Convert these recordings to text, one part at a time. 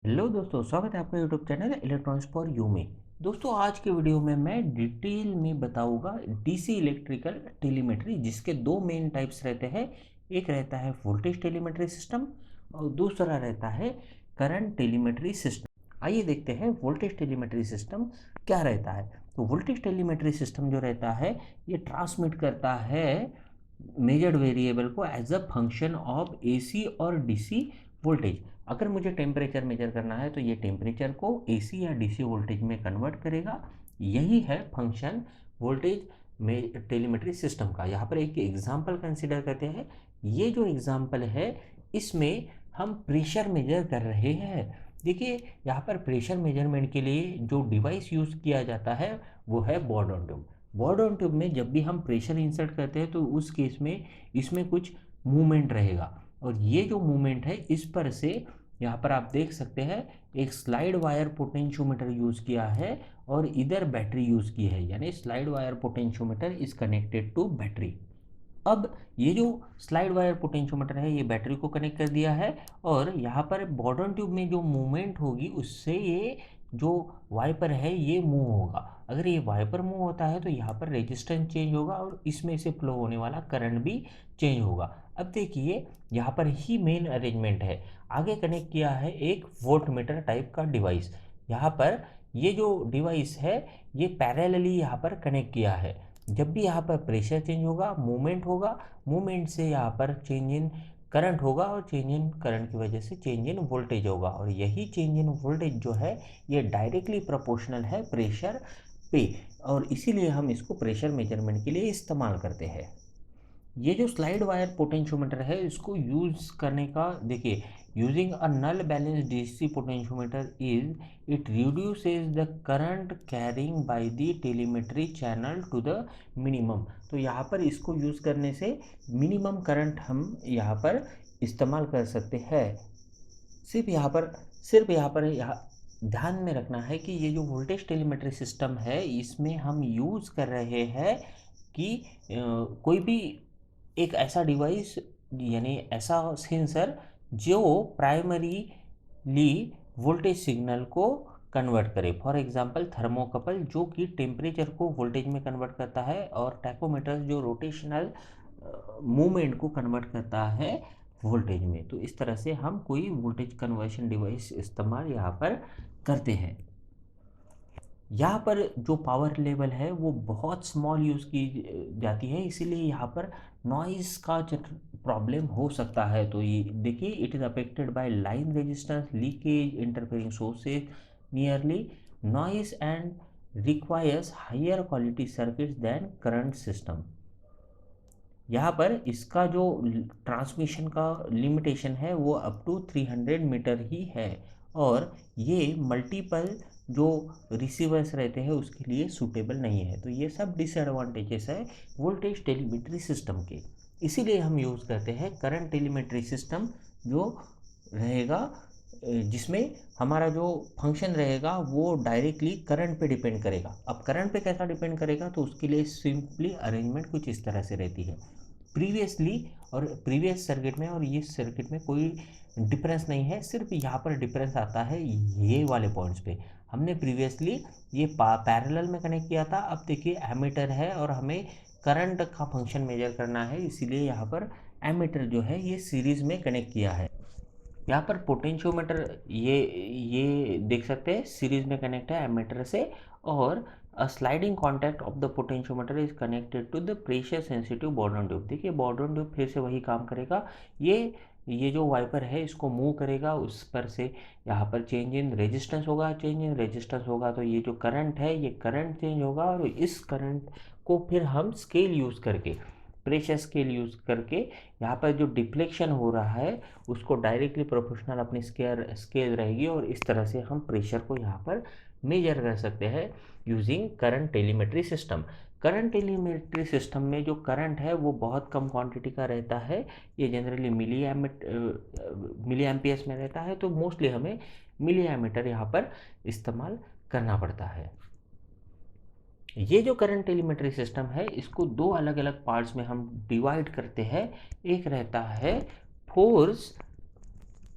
Hello दोस्तों, स्वागत है आपका YouTube channel electronics for you में। दोस्तों, आज के वीडियो में मैं डिटेल में बताऊंगा डीसी इलेक्ट्रिकल टेलीमेट्री, जिसके दो मेन टाइप्स रहते हैं। एक रहता है वोल्टेज टेलीमेट्री सिस्टम और दूसरा रहता है करंट टेलीमेट्री सिस्टम। आइए देखते हैं वोल्टेज टेलीमेट्री सिस्टम क्या रहता है। तो वोल्टेज टेलीमेट्री सिस्टम जो रहता है, ये ट्रांसमिट करता है मेजर्ड वेरिएबल को as a function of AC और डीसी वोल्टेज। अगर मुझे टेम्परेचर मेजर करना है तो ये टेम्परेचर को एसी या डीसी वोल्टेज में कन्वर्ट करेगा। यही है फंक्शन वोल्टेज में टेलीमेट्री सिस्टम का। यहाँ पर एक एग्जांपल कंसिडर करते हैं। ये जो एग्जांपल है, इसमें हम प्रेशर मेजर कर रहे हैं। देखिए, यहाँ पर प्रेशर मेजरमेंट के लिए जो डिवाइस यूज़ किया जाता है वो है बोर्डन ट्यूब। बोर्डन ट्यूब में जब भी हम प्रेशर इंसर्ट करते हैं तो उस केस में इसमें कुछ मूवमेंट रहेगा, और ये जो मूवमेंट है इस पर से यहाँ पर आप देख सकते हैं एक स्लाइड वायर पोटेंशियोमीटर यूज़ किया है और इधर बैटरी यूज़ की है, यानी slide wire potentiometer is connected to battery. अब ये जो स्लाइड वायर पोटेंशियोमीटर है, ये बैटरी को कनेक्ट कर दिया है, और यहाँ पर बॉटम ट्यूब में जो मूवमेंट होगी उससे ये जो वाइपर है ये मूव होगा। अगर ये वाइपर मूव होता है तो यहाँ पर रेजिस्टेंस चेंज होगा और इसमें से फ्लो होने वाला करंट भी चेंज होगा। अब देखिए, यहाँ पर ही मेन अरेंजमेंट है। आगे कनेक्ट किया है एक वोल्ट मीटर टाइप का डिवाइस। यहाँ पर ये जो डिवाइस है ये पैरेलली यहाँ पर कनेक्ट किया है। जब भी यहाँ पर प्रेशर चेंज होगा, मूवमेंट होगा, मूवमेंट से यहाँ पर चेंज इन करंट होगा, और चेंज इन करंट की वजह से चेंज इन वोल्टेज होगा, और यही चेंज इन वोल्टेज जो है ये डायरेक्टली प्रोपोर्शनल है प्रेशर पे, और इसीलिए हम इसको प्रेशर मेजरमेंट के लिए इस्तेमाल करते हैं। ये जो स्लाइड वायर पोटेंशियोमीटर है इसको यूज़ करने का, देखिए, using a null balance DC potentiometer is it reduces the current carrying by the telemetry channel to the minimum. तो यहाँ पर इसको यूज़ करने से मिनिमम करंट हम यहाँ पर इस्तेमाल कर सकते हैं। सिर्फ यहाँ पर ध्यान में रखना है कि ये जो वोल्टेज टेलीमेट्री सिस्टम है इसमें हम यूज़ कर रहे हैं कि कोई भी एक ऐसा डिवाइस, यानी ऐसा सेंसर जो प्राइमरीली वोल्टेज सिग्नल को कन्वर्ट करे। फॉर एग्जांपल थर्मोकपल जो कि टेम्परेचर को वोल्टेज में कन्वर्ट करता है, और टैकोमीटर जो रोटेशनल मूवमेंट को कन्वर्ट करता है वोल्टेज में। तो इस तरह से हम कोई वोल्टेज कन्वर्शन डिवाइस इस्तेमाल यहाँ पर करते हैं। यहाँ पर जो पावर लेवल है वो बहुत स्मॉल यूज़ की जाती है, इसीलिए यहाँ पर नॉइज़ का प्रॉब्लम हो सकता है। तो ये देखिए, it is affected by line resistance leakage interfering sources nearly noise and requires higher quality circuits than current system. यहाँ पर इसका जो ट्रांसमिशन का लिमिटेशन है वो अप टू 300 मीटर ही है, और ये मल्टीपल जो रिसीवर्स रहते हैं उसके लिए सूटेबल नहीं है। तो ये सब डिसएडवांटेजेस है वोल्टेज टेलीमेट्री सिस्टम के। इसीलिए हम यूज़ करते हैं करंट टेलीमेट्री सिस्टम, जो रहेगा जिसमें हमारा जो फंक्शन रहेगा वो डायरेक्टली करंट पे डिपेंड करेगा। अब करंट पे कैसा डिपेंड करेगा, तो उसके लिए सिंपली अरेंजमेंट कुछ इस तरह से रहती है। प्रीवियसली और प्रीवियस सर्किट में और ये सर्किट में कोई डिफरेंस नहीं है, सिर्फ यहाँ पर डिफरेंस आता है ये वाले पॉइंट्स पे। हमने प्रीवियसली ये पैरेलल में कनेक्ट किया था, अब देखिए एमीटर है और हमें करंट का फंक्शन मेजर करना है, इसीलिए यहाँ पर एमीटर जो है ये सीरीज़ में कनेक्ट किया है। यहाँ पर पोटेंशियोमीटर ये देख सकते हैं सीरीज में कनेक्ट है एमीटर से, और sliding contact of the potentiometer is connected to the pressure sensitive Bourdon tube. देखिए, बॉर्डन ट्यूब फिर से वही काम करेगा। ये जो वाइपर है इसको मूव करेगा, उस पर से यहाँ पर चेंज इन रेजिस्टेंस होगा, चेंज इन रेजिस्टेंस होगा तो ये जो करंट है ये करंट चेंज होगा, और इस करंट को फिर हम स्केल यूज़ करके, प्रेशर स्केल यूज़ करके, यहाँ पर जो डिफ्लेक्शन हो रहा है उसको डायरेक्टली प्रोपोर्शनल अपनी स्केल रहेगी, और इस तरह से हम प्रेशर को यहाँ पर मेजर कर सकते हैं using current telemetry system. Current telemetry system में जो करंट है वो बहुत कम क्वांटिटी का रहता है, ये जनरली मिली एम्पियर्स में रहता है, तो मोस्टली हमें मिली एमीटर यहाँ पर इस्तेमाल करना पड़ता है। ये जो करंट टेलीमेट्री सिस्टम है इसको दो अलग अलग पार्ट्स में हम डिवाइड करते हैं। एक रहता है फोर्स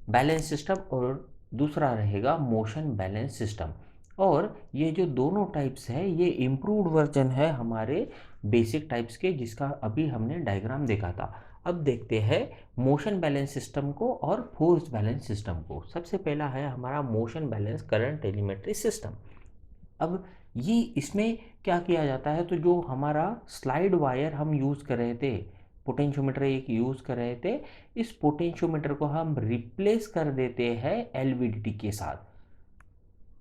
बैलेंस सिस्टम और दूसरा रहेगा मोशन बैलेंस सिस्टम। और ये जो दोनों टाइप्स है ये इम्प्रूव्ड वर्जन है हमारे बेसिक टाइप्स के, जिसका अभी हमने डायग्राम देखा था। अब देखते हैं मोशन बैलेंस सिस्टम को और फोर्स बैलेंस सिस्टम को। सबसे पहला है हमारा motion balance current telemetry system. अब ये इसमें क्या किया जाता है, तो जो हमारा स्लाइड वायर हम यूज़ कर रहे थे, पोटेंशियोमीटर एक यूज़ कर रहे थे, इस पोटेंशियोमीटर को हम रिप्लेस कर देते हैं एलवीडीटी के साथ।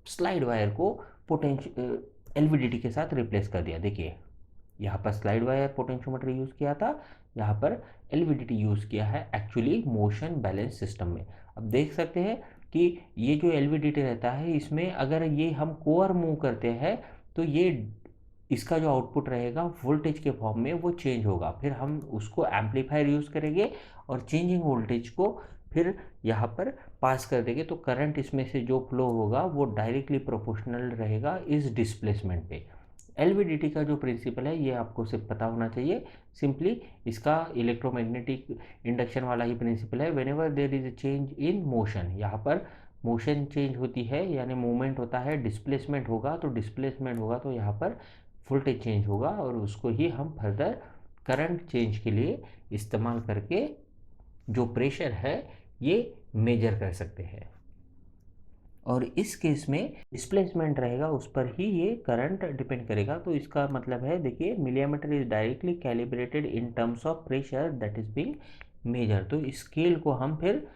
स्लाइड वायर को एलवीडीटी के साथ रिप्लेस कर दिया। देखिए यहाँ पर स्लाइड वायर पोटेंशियोमीटर यूज़ किया था, यहाँ पर एलवीडीटी यूज़ किया है एक्चुअली मोशन बैलेंस सिस्टम में। अब देख सकते हैं कि ये जो एलवीडीटी रहता है इसमें अगर ये हम कोर मूव करते हैं तो ये इसका जो आउटपुट रहेगा वोल्टेज के फॉर्म में वो चेंज होगा। फिर हम उसको एम्पलीफायर यूज़ करेंगे और चेंजिंग वोल्टेज को फिर यहाँ पर पास कर देंगे, तो करंट इसमें से जो फ्लो होगा वो डायरेक्टली प्रोपोर्शनल रहेगा इस डिस्प्लेसमेंट पे। एलवीडीटी का जो प्रिंसिपल है ये आपको सिर्फ पता होना चाहिए। सिंपली इसका इलेक्ट्रोमैग्नेटिक इंडक्शन वाला ही प्रिंसिपल है। Whenever there is a change in motion, यहाँ पर मोशन चेंज होती है यानी मूवमेंट होता है, डिस्प्लेसमेंट होगा तो यहाँ पर वोल्टेज चेंज होगा और उसको ही हम फर्दर करंट चेंज के लिए इस्तेमाल करके जो प्रेशर है ये मेजर कर सकते हैं। और इस केस में डिस्प्लेसमेंट रहेगा उस पर ही ये करंट डिपेंड करेगा। तो इसका मतलब है, देखिए milliammeter is directly calibrated in terms of pressure that is being measure. तो इस स्केल को हम फिर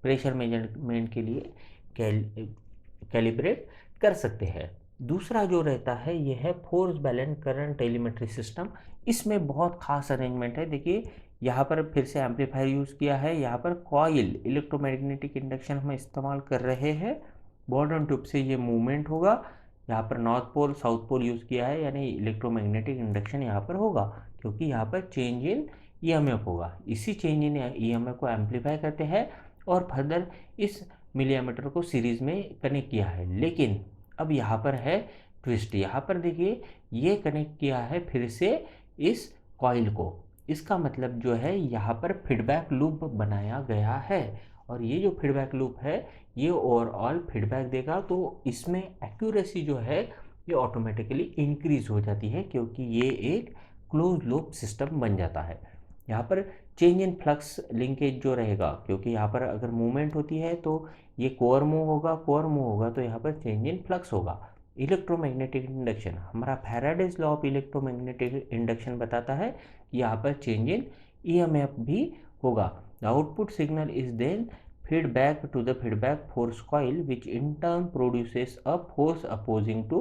प्रेशर मेजरमेंट के लिए कैलिब्रेट कर सकते हैं। दूसरा जो रहता है ये है force balance current telemetry system. इसमें बहुत खास अरेंजमेंट है। देखिए यहाँ पर फिर से एम्पलीफायर यूज़ किया है, यहाँ पर कॉइल इलेक्ट्रोमैग्नेटिक इंडक्शन हम इस्तेमाल कर रहे हैं। बॉर्डन ट्यूब से ये मूवमेंट होगा, यहाँ पर north pole south pole use किया है यानी इलेक्ट्रोमैग्नेटिक इंडक्शन यहाँ पर होगा, क्योंकि यहाँ पर चेंज इन ईएमएफ होगा। इसी चेंज इन ईएमएफ को एम्पलीफाई करते हैं और फर्दर इस मिलियमीटर को सीरीज़ में कनेक्ट किया है। लेकिन अब यहाँ पर है ट्विस्ट। यहाँ पर देखिए ये कनेक्ट किया है फिर से इस कॉइल को। इसका मतलब जो है यहाँ पर फीडबैक लूप बनाया गया है और ये जो फीडबैक लूप है ये ओवरऑल फीडबैक देगा। तो इसमें एक्यूरेसी जो है ये ऑटोमेटिकली इंक्रीज हो जाती है, क्योंकि ये एक क्लोज लूप सिस्टम बन जाता है। यहाँ पर चेंज इन फ्लक्स लिंकेज जो रहेगा, क्योंकि यहाँ पर अगर मूवमेंट होती है तो ये कोर मूव होगा तो यहाँ पर चेंज इन फ्लक्स होगा। इलेक्ट्रोमैग्नेटिक इंडक्शन, हमारा Faraday's law of electromagnetic induction बताता है कि यहाँ पर चेंज इन ईएमएफ भी होगा। The output signal is then feedback to the feedback force coil which in turn produces a force opposing to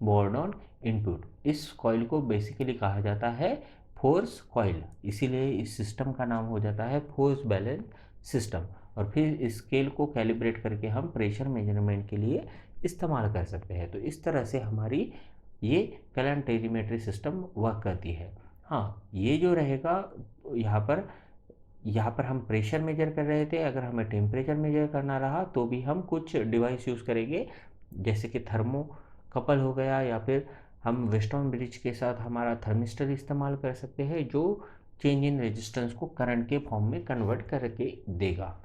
board on input। इस coil को basically कहा जाता है फोर्स कॉइल, इसीलिए इस सिस्टम का नाम हो जाता है फोर्स बैलेंस सिस्टम। और फिर इस स्केल को कैलिब्रेट करके हम प्रेशर मेजरमेंट के लिए इस्तेमाल कर सकते हैं। तो इस तरह से हमारी ये करंट टेलीमेट्री सिस्टम वर्क करती है। हाँ, ये जो रहेगा यहाँ पर हम प्रेशर मेजर कर रहे थे, अगर हमें टेम्परेचर मेजर करना रहा तो भी हम कुछ डिवाइस यूज़ करेंगे, जैसे कि थर्मोकपल हो गया, या फिर हम वेस्टर्न ब्रिज के साथ हमारा थर्मिस्टर इस्तेमाल कर सकते हैं जो चेंज इन रेजिस्टेंस को करंट के फॉर्म में कन्वर्ट करके देगा।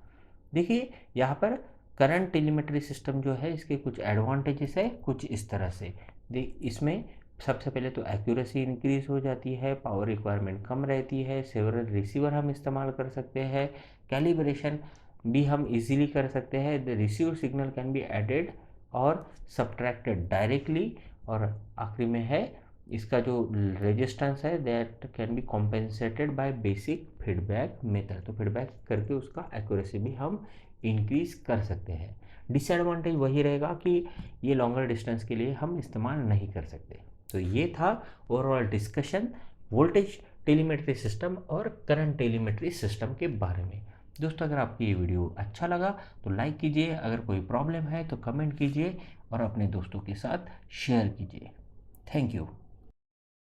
देखिए यहाँ पर करंट टेलीमेट्री सिस्टम जो है इसके कुछ एडवांटेजेस है कुछ इस तरह से। इसमें सबसे पहले तो एक्यूरेसी इंक्रीज हो जाती है, पावर रिक्वायरमेंट कम रहती है, सेवरल रिसीवर हम इस्तेमाल कर सकते हैं, कैलिब्रेशन भी हम इजीली कर सकते हैं। The receive signal can be added or subtracted directly. और आखिरी में है इसका जो रेजिस्टेंस है that can be compensated by basic feedback method. तो फीडबैक करके उसका एक्यूरेसी भी हम इंक्रीज कर सकते हैं। डिसएडवांटेज वही रहेगा कि ये लॉन्गर डिस्टेंस के लिए हम इस्तेमाल नहीं कर सकते। तो ये था overall discussion voltage telemetry system और करंट टेलीमेट्री सिस्टम के बारे में। दोस्तों अगर आपको ये वीडियो अच्छा लगा तो लाइक कीजिए, अगर कोई प्रॉब्लम है तो कमेंट कीजिए और अपने दोस्तों के साथ शेयर कीजिए। Thank you.